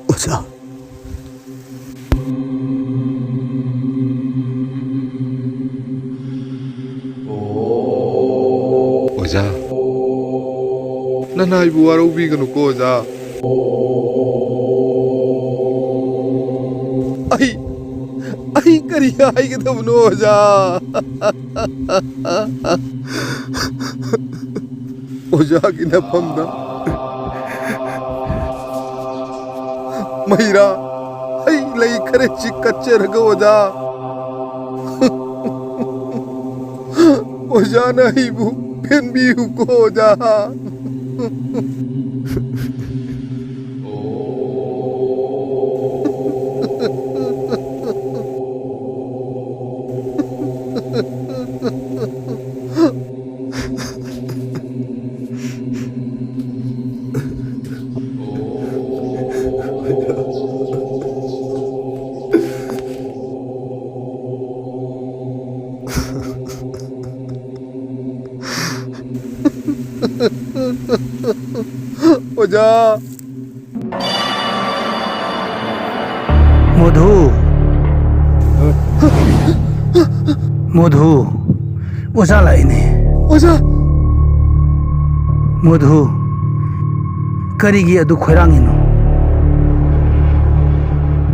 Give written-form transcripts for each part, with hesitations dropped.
오자. 오자. 난 아이부 와라우비가누고 오자. 아이 그리야 이게 너무 오자. 오자기 나пом다. 마이라 아이 레이 카레 치카체르가 오자. 오자나 이부 펜비우고 오자. 오자. 모두 모두 오자 라이네. 오자. 모두 그리기 아두 khoirang이노.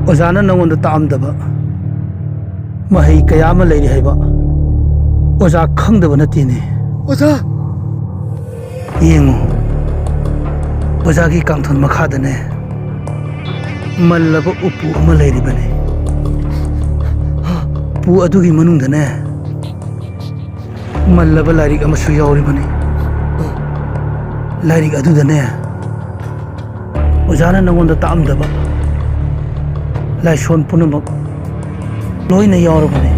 오자는 너원도 따암다바 마이 그야마 레리 하이바 오자 컹다바 나티네. 오자. ꯌꯦꯡꯉꯨ ꯑꯣꯖꯥꯒꯤ ꯀꯥꯡꯊꯣꯟ ꯃꯈꯥꯗꯅꯦ ꯃꯜꯂꯕ ꯎꯄꯨ ꯑꯃ ꯂꯩꯔꯤꯕꯅꯤ. ꯎꯄꯨ ꯑꯗꯨꯒꯤ ꯃꯅꯨꯡꯗꯅꯦ ꯃꯜꯂꯕ ꯂꯥꯏꯔꯤꯛ ꯑꯃꯁꯨ ꯌꯥꯎꯔꯤꯕꯅꯤ. ꯂꯥꯏꯔꯤꯛ ꯑꯗꯨꯗꯅꯦ ꯑꯣꯖꯥꯅ ꯅꯉꯣꯟꯗ ꯇꯥꯛꯑꯝꯗꯕ ꯂꯥꯏꯁꯣꯟ ꯄꯨꯝꯅꯃꯛ ꯂꯣꯏꯅ ꯌꯥꯎꯔꯕꯅꯤ.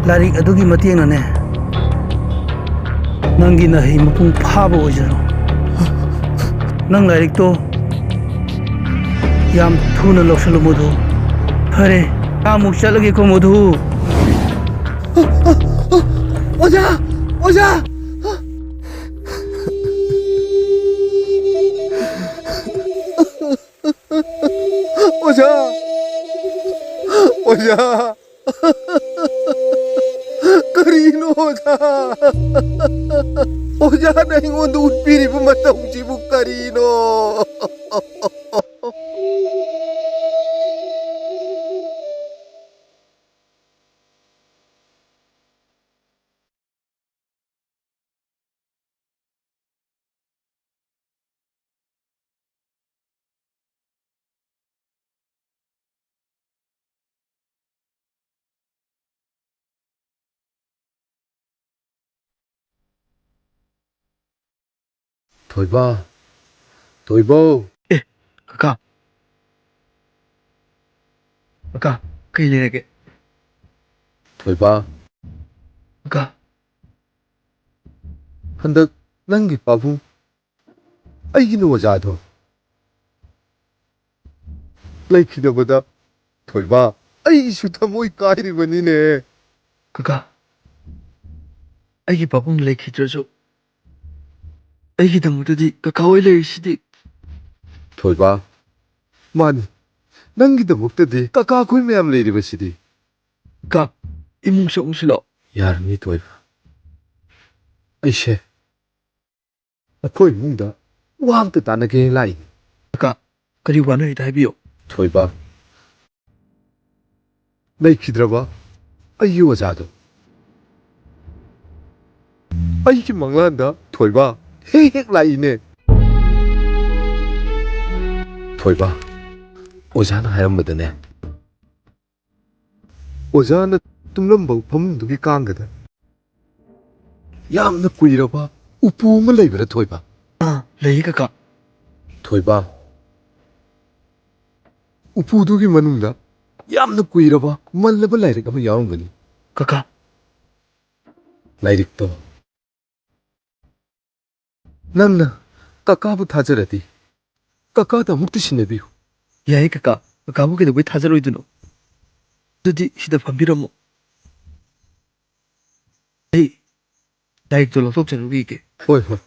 ꯂꯥꯏꯔꯤꯛ ꯑꯗꯨꯒꯤ ꯃꯇꯦꯡꯅꯅꯦ ꯅꯪꯒꯤ ꯅꯍꯩ ꯃꯄꯨꯡ ꯐꯥꯕ ꯑꯣꯏꯖꯔꯣ. ꯅꯪ ꯂꯥꯏꯔꯤꯛꯇꯣ ꯌꯥꯝ ꯊꯨꯅ ꯂꯧꯁꯜꯂꯨ ꯃꯣꯙꯨ. ꯐꯔꯦ ꯑꯃꯨꯛ ꯆꯠꯂꯒꯦꯀꯣ ꯃꯣꯙꯨ. 오자. 오자. 오자. 오자. 그리노 오자. 오자나 이거 눈빛이 맞다 우지부 그리노. 도이바, 도이보. 에, 아까 그 일에게 도이바. 아까 한덕 낭기 빠부. 아이기는 오자도. 레이키더보다 도이바. 아이 슈타 모이 까이리버니네. 아까 ꯑꯩꯒꯤ ꯄꯥꯕꯨꯡ ꯂꯩꯈꯤꯗ꯭ꯔꯁꯨ ꯑꯩꯒꯤꯗꯃꯛꯇꯗꯤ ꯀꯀꯥ ꯍꯣꯏ ꯂꯩꯔꯤꯁꯤꯗꯤ. 도이바. 마니. 낭기더먹더디 까까코이 매암 레이리버시디. ꯀꯀꯥ ꯏꯃꯨꯡ ꯆꯪꯉꯨꯁꯤ ꯂꯥꯛꯑꯣ. 야르니 도이바. 아이셰. ꯑꯩꯈꯣꯏ ꯏꯃꯨꯡꯗ ꯋꯥ ꯑꯝꯇ ꯇꯥꯟꯅꯒꯦ ꯂꯥꯛꯏ. ꯀꯀꯥ ꯀꯔꯤ ꯋꯥꯅꯣꯗ ꯍꯥꯏꯕꯤꯌꯨ. ꯊꯣꯏꯕ. ꯂꯩꯈꯤꯗ꯭ꯔꯕ ꯑꯩꯒꯤ ꯑꯣꯖꯥꯗꯣ ꯑꯩꯒꯤ ꯃꯪꯂꯥꯟꯗ ꯊꯣꯏꯕ ꯍꯦꯛ ꯍꯦꯛ ꯂꯥꯛꯏꯅꯦ. ꯊꯣꯏꯕ. ꯑꯣꯖꯥꯅ ꯍꯥꯏꯔꯝꯕꯗꯅꯦ ꯑꯣꯖꯥꯅ ꯇꯨꯝꯂꯝꯕ ꯐꯃꯨꯡꯗꯨꯒꯤ ꯀꯥꯡꯒꯗ ꯌꯥꯝꯅ ꯀꯨꯏꯔꯕ ꯎꯄꯨ ꯑꯃ ꯂꯩꯕ꯭ꯔꯥ ꯊꯣꯏꯕ? ꯂꯩꯌꯦ ꯀꯀꯥ. ꯊꯣꯏꯕ. 우푸두기 마누다 얌나 꾸이러봐 말레버 라이릭 아마 야온 거니 그까 라이릭도 낭나 까까부 타저라디 까까다 묵드시네디요 야이 그까 까부게도 왜 타저로이드노 두디 시다 밤비라모 에이 라이릭도 러속 전우기게 호이 호이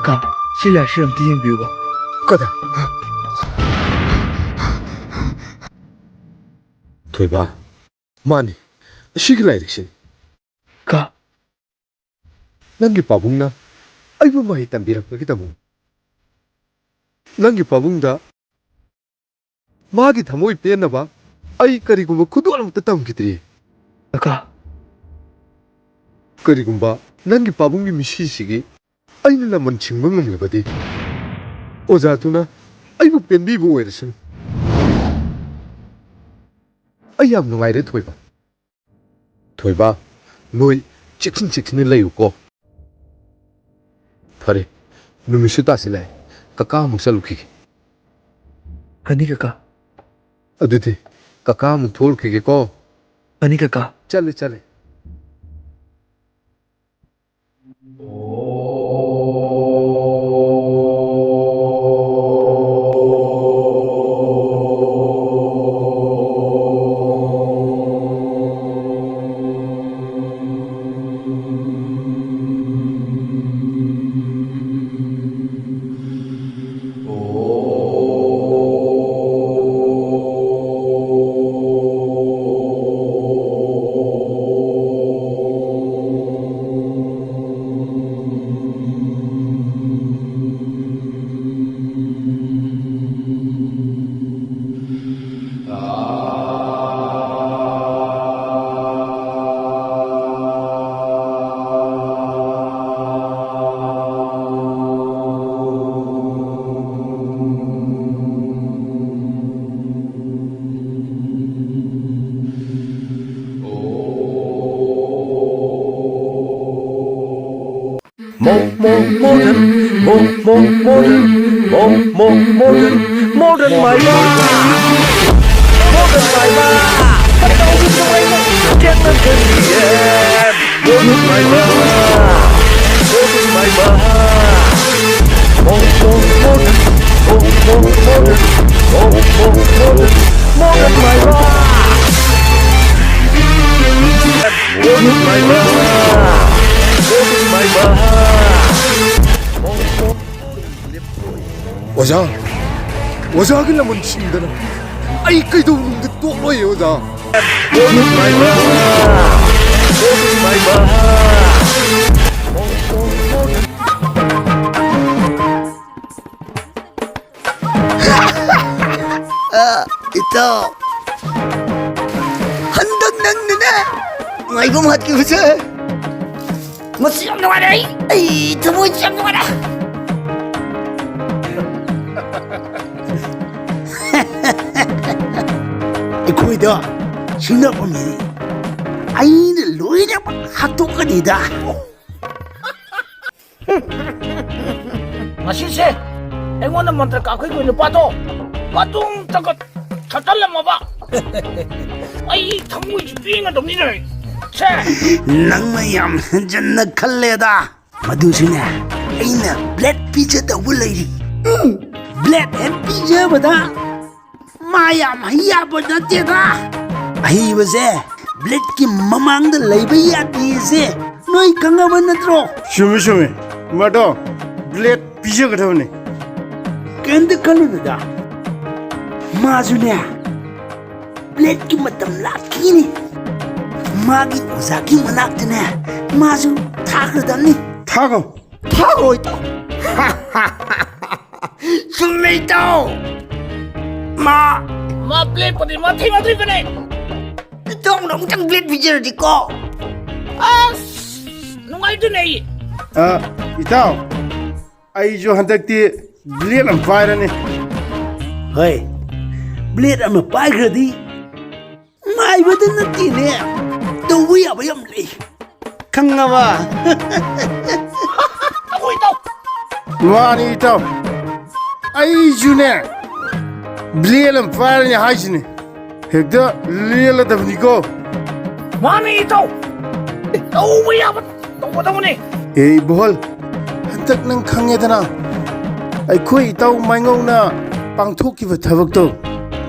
ꯀꯀꯥ ꯁꯤ ꯂꯥꯏꯔꯤꯛꯁꯤ ꯑꯝꯇ ꯌꯦꯡꯕꯤꯌꯨꯕ ꯀꯗꯥ ꯊꯣꯏꯕ ꯃꯥꯅꯤ ꯑꯁꯤꯒꯤ ꯂꯥꯏꯔꯤꯛꯁꯤꯅꯤ ꯀꯥ ꯅꯪꯒꯤ ꯄꯥꯕꯨꯡꯅ ꯑꯩꯕꯨ ꯃꯍꯩ ꯇꯝꯕꯤꯔꯛꯄꯒꯤꯗꯃꯛ ꯅꯪꯒꯤ ꯄꯥꯕꯨꯡꯗ ꯃꯥꯒꯤ ꯊꯃꯣꯏ ꯄꯦꯟꯅꯕ ꯑꯩ ꯀꯔꯤꯒꯨꯝꯕ ꯈꯨꯗꯣꯜ ꯑꯃꯠꯇ ꯇꯝꯈꯤꯗ꯭ꯔꯤ ꯀꯀꯥ ꯀꯔꯤꯒꯨꯝꯕ ꯅꯪꯒꯤ ꯄꯥꯕꯨꯡꯒꯤ ꯃꯤꯁꯤꯁꯤꯒꯤ ꯑꯩꯅ ꯂꯃꯟ ꯁꯤꯡꯕ ꯉꯝꯂꯕꯗꯤ ꯑꯣꯖꯥꯗꯨꯅ ꯑꯩꯕꯨ ꯄꯦꯟꯕꯤꯕ ꯑꯣꯏꯔꯁꯅꯨ ꯑꯩ ꯌꯥꯝ ꯅꯨꯡꯉꯥꯏꯔꯦ ꯊꯣꯏꯕ ꯊꯣꯏꯕ ꯅꯣꯏ ꯆꯦꯛꯁꯤꯟꯅ ꯂꯩꯌꯨꯀꯣ ꯐꯔꯦ ꯅꯨꯃꯤꯠꯁꯨ ꯇꯥꯁꯤꯜꯂꯛꯑꯦ ꯀꯀꯥ ꯑꯃꯨꯛ ꯆꯠꯂꯨꯈꯤꯒꯦ ꯐꯅꯤ ꯀꯀꯥ ꯑꯗꯨꯗꯤ ꯀꯀꯥ ꯑꯃꯨꯛ ꯊꯣꯛꯂꯨꯈꯤꯒꯦꯀꯣ ꯐꯅꯤ ꯀꯀꯥ ꯆꯠꯂꯦ Modern my ba. Modern my ba. Patao dito ay get na ganyan. Modern my ba. Modern my ba. Modern. Modern my ba. Modern my ba. Modern my ba. 오자기 라면 친다나 아이 그이도 없는데 또 뭐예요 오자 Modern my ba. Modern my ba. Ito. Handog ng nuna. May bumahat ka ba siya? Masiyam na wala eh. Ay, tumuin siyam na wala. Ikuida, sino pa mi? Ay, naluwi na hato ka nida. Masise, aywan naman talaga ako yung lupato. Patong tagat katalam mo ba? Ay, tamoy bing at dominir. Che! Nang mayam dyan nagkaleda. Madusina, ay na blood pizza daw lady. Blood and pizza ba da? Mayam hayabot na tira. Ay wase, blood ki mamang da labay yati se. Noy kangawan na tro. shume mado blade pije ka thawne Kanda kalu da. Mazuna. Blood ki matam laki ni. Magi uzaki manakta na. Mazu takradam ni. thago 타고 있다. 숨매있다. 마, Maple pa din, mati ka na eh. itong nungtang blade picture di ko. As! Nung ay dun eh. itaw ai jo handakti blade am fire ne Hoy, blade ang mapagradi. May badan na tine. Dawi abayam li. kangawa Ako ito! wani itaw ai june blade am fire ne haisne hekda lela dabni ko Mani ito! Nauwi ako! Tungkot ako ni! ei bol handak nang khangedana ai khoi itaw maingong na pangthokiba thabak to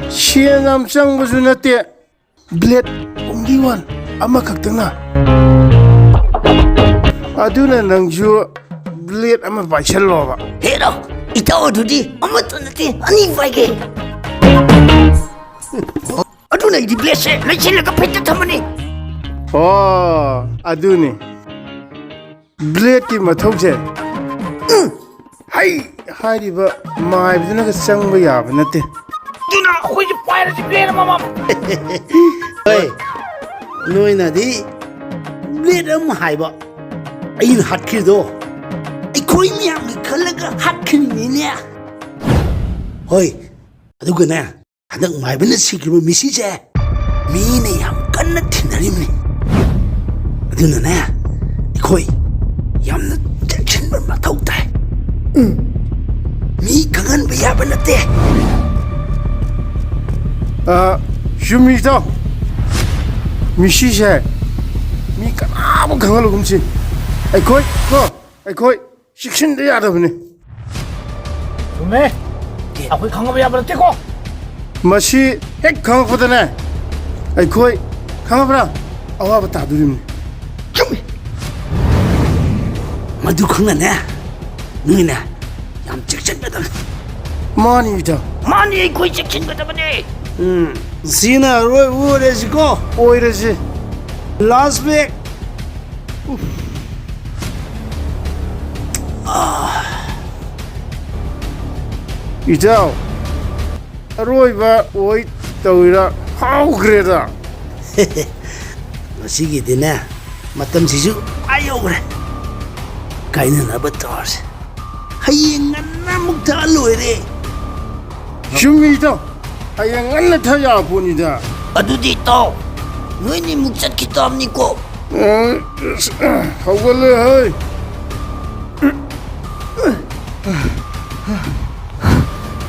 siangam changbuju nate blade only one ama khaktana aduna nangju 블레드 아마 바이샬로바. 해라 이따 어두디 아무것도 નથી 아니 파이게 어두나 이 블레스 레실레가 펜타 타머니 Oh, 아두니. 블레드 기 마토제. 하이리바 마이브드나 그 쌍바 야바 나테. 누나 호이지 파이러지 비에나 마마 Ê, nuôi là đi biết ông hải bọ anh hạt kia rồi anh khối miệng người khơi là cái hạt kia này nè ôi tôi gần nè hạt đằng ngoài bên nó xịt cái mì xí chè mì này ham cân nó thìn là đi mì tôi nè nè khối yam nó chắc chắn mà thâu tay mì càng ăn bây giờ bên nó tè 슈미다. 미시샤. 미가 아무 강할로 금치. 아이 거이 식신데 야다브네. 좋네 아코이 강압이 야버려 떼고 마시 핵 강하거든네. 아이 거이 강하브라. 아와바 다두림. mà tôi không là nè người nè làm chắc chắn cái đó 마니다. 많이 코이 찍힌 거다 보니 Sina rồi vô đây gì cô 오이르지. Las Vegas 이자오. 로이바 오이 떠이라 하우 그래다. Sige din na matam si Ju ayaw kre kaya na nabatos hayengan na magtaloy re 슈미다. 아양 안나 타야 보니다. 어두 dito 너희니 묵샷 기도 합니까 하고래 하이.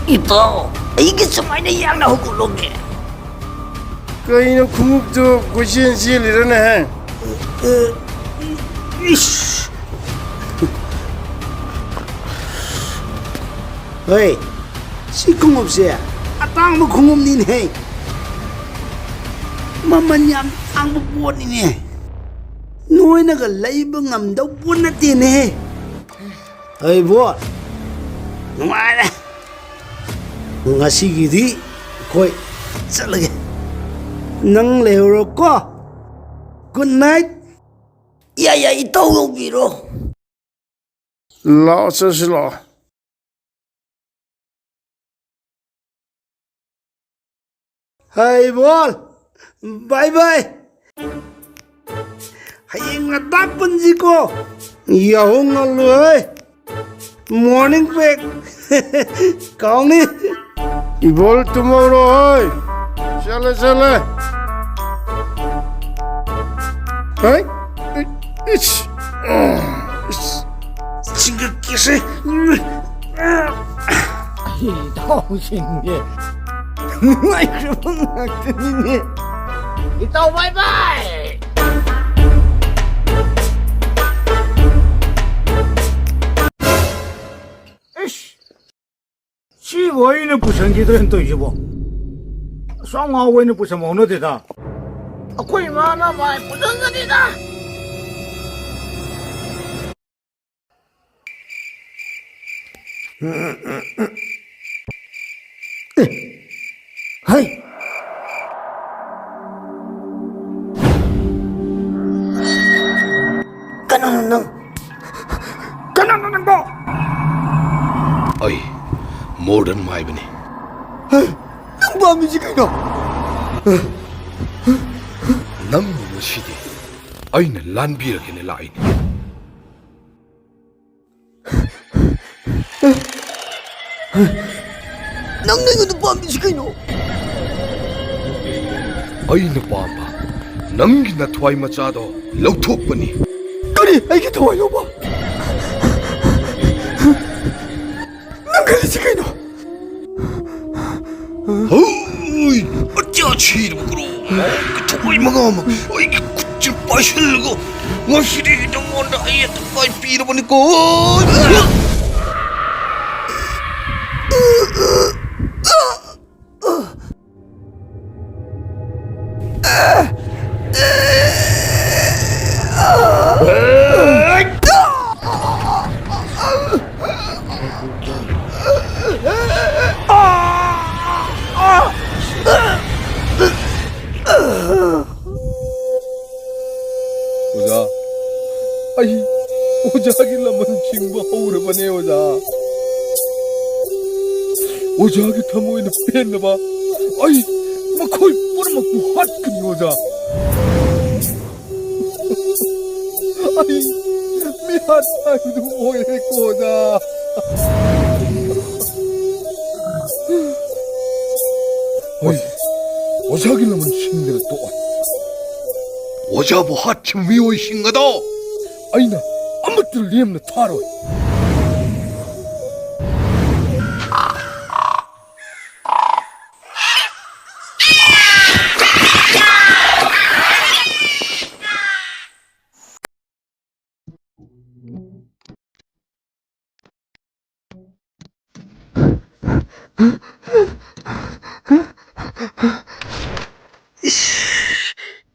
ito 이게 정말 내 양나 호구롱게 그이는 궁극도 고시엔시에 일어나. ish hey si kungop siya atang mo kungop din hey mamanyam ang bubuan ni nuôi na ka laiba ngam daw buwan natin eh hey buwan numara nga sige di koy salage nang lehoro ko good night 야야 이따오 비로 라서슬라. hey buwan bye bye hayeng nga tapon si ko yahong nga luhay morning pack kaong ni 이볼 투모로 하이. 샬레. 하이. 이치. 징그끼시 이 당신이 마이크로폰 같으니 이따오 바이바이 에이씨 我呢不生气的人对是不？双话我呢不是忙着的他，贵嘛那买不生气的。하이. 까나나는 뭐? 어이 모던 마이브니 남밤이 지금이다. 남는 시디 아이는 란비르게네 라이니 낭랭이도 밤이 지금이노. 아이는 밤바 남기나 트와이 마차도 럭톡버니 그리 아이게 더 와요 봐. 낭랭이 지금이노. 어이 어쩌지 이러고로 그 트와이 마가마 어이 그 굿질 빠실고 와시리 정원다 아이야 트와이 삐러버니까 오자기 라면 징바 하우르바네 오자 오자기 타모이는 뺐나봐 아이 막 거의 뿌리먹고 핫그니 오자 아이 미안 아이도 뭐했고 오자 어이 오자기 라면 징대로 또 오자보 하침 위오이신가다 아이나 아무튼 리엠나 타로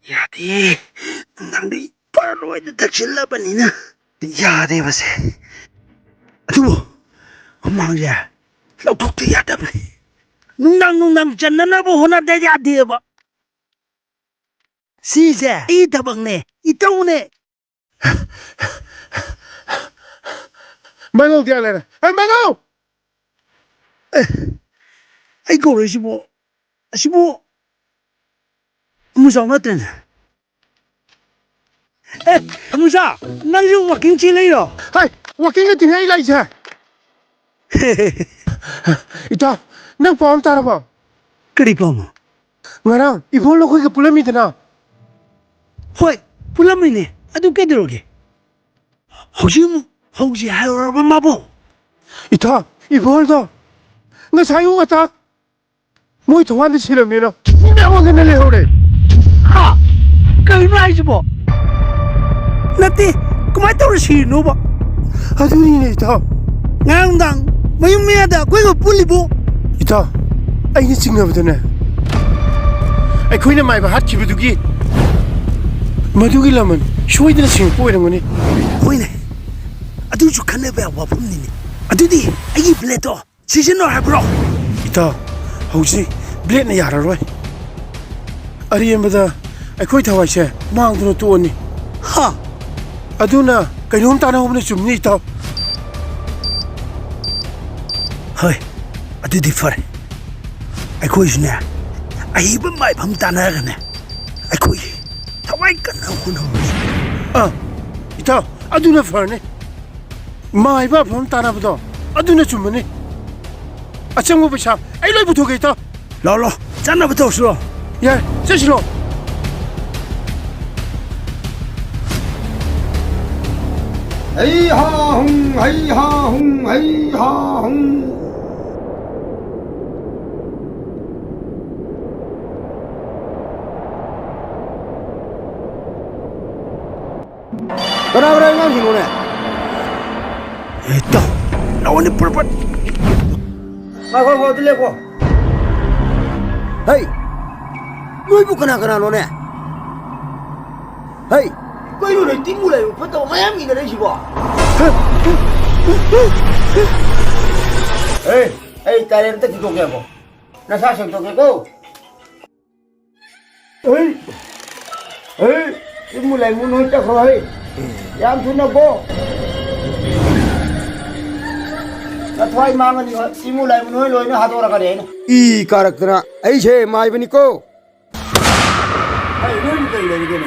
야디 낭도 이빨로에도 닥칠라바니나 야디 바세 아두고 엄마야 럭툭도 야다네 낭 짠나나보 호나데 야디바 시세 이 다방네 이 떠오네 Mango dia lena. Hey Mango. ai cô rồi sibo musa naten musa nang yu walking chi lai ro Hey, walking cái tiếng ấy lại chưa? Ita, nang pom tara ba? kri pom Ngarang, ibon lo koi ke pulam itu na. hoi pulam ni adu ke droge hoji hayo ba mabo Ita, ibon to. Nggak sayang kata. Moi tuan di sini ni no. Nggak mau kena lehore. ha kai nai sibo nati kumai to si no ba Aduh ni ita. ngang dang mayum me ada koi ko pulibo Ita, ai ni singa betul na. Ai koi na mai bahat kibu dugi. Madugi laman, shoy dia sing koi dengan ni. hoi ne adu ju kan ba wa pum ni adu di ai pleto season no ha bro Ita, hausi, blade na yara roy. Ari yang benda, ai koi tahu aja, mang tu tu ni. ha Aduna, kau nom tanah hom ni cumni ita. hoi adu di far ai koi jna ai ba mai pham ta na ga ne ai koi thawai kan na hun ho Ah, ita, aduna far ni. Mai ba hom tanah betul. Aduna cumni. Acang apa sah? Ai loi betul ke ita? lo lo chana ba to so Ya, jadi lo. 헤이 하홍 헤이 하홍 헤이 하홍 그래 이거 지고네 eto lawan ni purpat 거 들려고 헤이 너희 부끄나 너네 헤이 거기로 띵물래 붙어 마야미 그래 시고 에이 딸애를 딱 기도게 하고 나 사실 도게고 에이 띵물래 문 혼자 거이 양 주나고 나 토이 망은 이거 띵물래 문 혼자 로이는 하도라 그래 이 가락들아 에이 제 마이브니고 에이 너희가 이러게네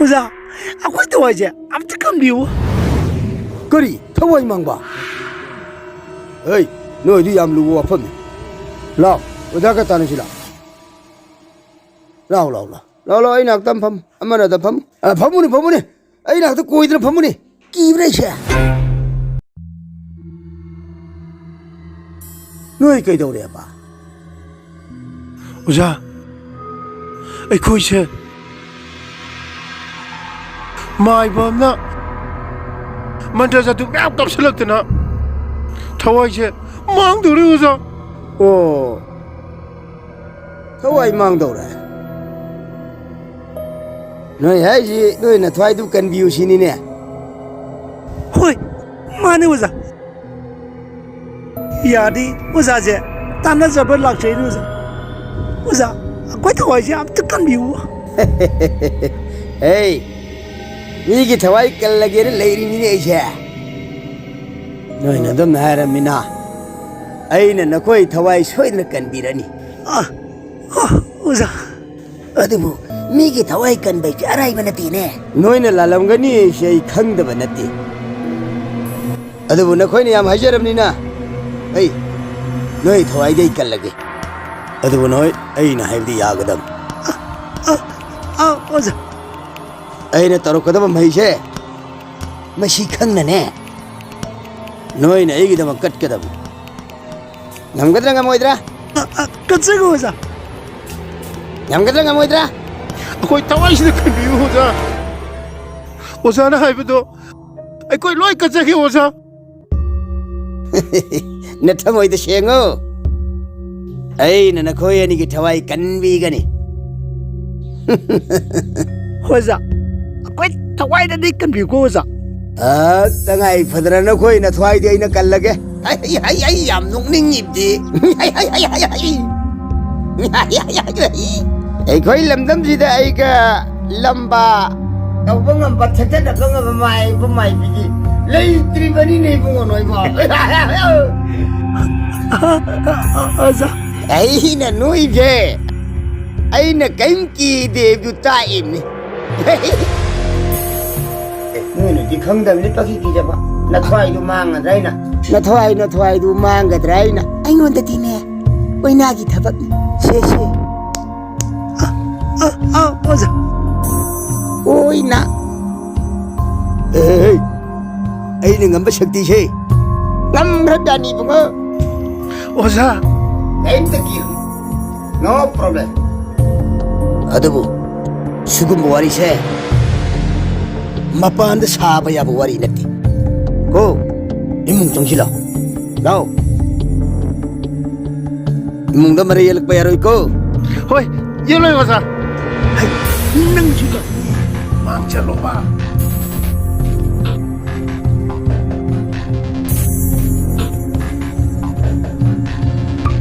uza akwai to waje am ta kam biu 그리 터워이 망봐 에이 너희도 얌루고 아팠네 라 어디가 따는 시라 라라 이 낙담 팜 아마나 담팜 아 파무니 이 낙도 꼬이들 파무니 끼브레샤 너희 거기다 오래 봐 Uza, ai koi se. Mai bom na. Mantra satu map kap selak tu na. Thawai se, mang tu ri uza. 오 터워이 망도래 너희 해야지 너희는 토이도 간 비우시니네 hoi mane uza yadi uza je tana zabar lak chei uza akwai to waje am ta kam biu 에이 이게 토이 깔라게를 레이리니네 이제 ꯅꯣꯏꯅ ꯑꯗꯨꯝ ꯍꯥꯏꯔꯝꯃꯤꯅ ꯑꯩꯅ ꯅꯈꯣꯏ ꯊꯋꯥꯏ ꯁꯣꯏꯗꯅ ꯀꯟꯕꯤꯔꯅꯤ ꯑꯣꯖꯥ ꯑꯗꯨꯕꯨ ꯃꯤꯒꯤ ꯊꯋꯥꯏ ꯀꯟꯕꯩꯁꯦ ꯑꯔꯥꯏꯕ ꯅꯠꯇꯦꯅꯦ ꯅꯣꯏꯅ ꯂꯥꯜꯂꯝꯒꯅꯤ ꯁꯤ ꯑꯩ ꯈꯪꯗꯕ ꯅꯠꯇꯦ ꯑꯗꯨꯕꯨ ꯅꯈꯣꯏꯅ ꯌꯥꯝ ꯍꯥꯏꯖꯔꯕꯅꯤ나 ꯑꯩ ꯅꯣꯏ ꯊꯋꯥꯏꯗꯩ ꯀꯜꯂꯒꯦ ꯑꯗꯨꯕꯨ ꯅꯣꯏ ꯑꯩꯅ ꯍꯥꯏꯕꯗꯤ ꯌꯥꯒꯗꯝ ꯑꯣꯖꯥ ꯑꯩꯅ ꯇꯧꯔꯛꯀꯗꯕ ꯃꯍꯩꯁꯦ ꯃꯁꯤ ꯈꯪꯅꯅꯦ ꯅꯣꯏꯅ ꯑꯩꯒꯤꯗꯃꯛ ꯀꯠꯀꯗꯕ ꯉꯝꯒꯗ꯭ꯔꯥ ꯉꯝꯃꯣꯏꯗ꯭ꯔꯥ ꯀꯠꯆꯒꯦ ꯑꯣꯖꯥ ꯉꯝꯒꯗ꯭ꯔꯥ ꯉꯝꯃꯣꯏꯗ꯭ꯔꯥ ꯑꯩꯈꯣꯏ ꯊꯋꯥꯏꯁꯤꯗ ꯀꯟꯕꯤꯌꯨ ꯑꯣꯖꯥ ꯑꯣꯖꯥꯅ ꯍꯥꯏꯕꯗꯣ ꯑꯩꯈꯣꯏ ꯂꯣꯏ ꯀꯠꯆꯒꯦ ꯑꯣꯖꯥ ꯅꯊꯃꯣꯏꯗ ꯁꯦꯡꯉꯨ ꯑꯩꯅ ꯅꯈꯣꯏ ꯑꯅꯤꯒꯤ ꯊꯋꯥꯏ ꯀꯟꯕꯤꯒꯅꯤ ꯑꯣꯖꯥ ꯑꯩꯈꯣꯏ ꯊꯋꯥꯏꯗꯗꯤ ꯀꯟꯕꯤꯌꯨꯀꯣ ꯑꯣꯖꯥ ꯇꯉꯥꯏ ꯐꯗꯅ ꯅꯈꯣꯏꯅ ꯊꯋꯥꯏꯗꯤ ꯑꯩꯅ ꯀꯜꯂꯒꯦ ꯑꯩ ꯌꯥꯝ ꯅꯣꯛꯅꯤꯡꯉꯤꯕꯗꯤ ꯑꯩꯈꯣꯏ ꯂꯝꯗꯝꯁꯤꯗ ꯑꯩꯒ ꯂꯝꯕꯥ ꯇꯧꯕ ꯉꯝꯕ ꯊꯦꯛꯇꯠꯅꯕ ꯉꯝꯕ ꯃꯥꯏꯕ ꯃꯥꯏꯕꯤꯗꯤ ꯂꯩꯇ꯭ꯔꯤꯕꯅꯤꯅꯦ ꯏꯕꯨꯡꯉꯣ ꯅꯣꯏꯕꯣ ꯑꯣꯖꯥ ꯑꯩꯅ ꯅꯣꯏꯁꯦ ꯑꯩꯅ ꯀꯩꯝ ꯀꯤꯗꯦꯕꯗꯨ ꯇꯥꯛꯏꯕꯅꯤ ꯅꯣꯏꯅꯗꯤ ꯈꯪꯗꯕꯅꯤ ꯄꯥꯈꯤ ꯀꯤꯖꯕ ꯅꯊꯋꯥꯏꯗꯨ ꯃꯥꯡꯒꯗ꯭ꯔꯥ ꯑꯩꯅ ꯅꯊꯋꯥꯏꯗꯨ ꯃꯥꯡꯒꯗ꯭ꯔꯥ ꯑꯩꯅ ꯑꯩꯉꯣꯟꯗꯗꯤꯅꯦ ꯑꯣꯏꯅꯥꯒꯤ ꯊꯕꯛꯅꯤ ꯁꯦ ꯑꯣꯖꯥ ꯑꯣꯏꯅ ꯑꯩꯅ ꯉꯝꯕ ꯁꯛꯇꯤꯁꯦ ꯉꯝꯈ꯭ꯔꯖꯥꯠꯅꯤ ꯏꯕꯨꯡꯉꯣ ꯑꯣꯖꯥ ꯀꯩꯝꯇ ꯀꯤꯔꯨꯅꯨ ꯅꯣ ꯄ꯭ꯔꯣꯕ꯭ꯂꯦꯝ ꯑꯗꯨꯕꯨ ꯁꯤꯒꯨꯝꯕ ꯋꯥꯔꯤꯁꯦ ꯃꯄꯥꯟꯗ ꯁꯥꯕ ꯌꯥꯕ ꯋꯥꯔꯤ ꯅꯠꯇꯦ ꯀꯣ 이몽 정신아 나오 이몽도 말에 연락 봐야 할거 ꯍꯣꯏ ꯌꯦꯜꯂꯣꯏ ꯑꯣꯖꯥ ꯅꯪꯁꯤꯒ ꯃꯥꯡ ꯆꯠꯂꯣꯕ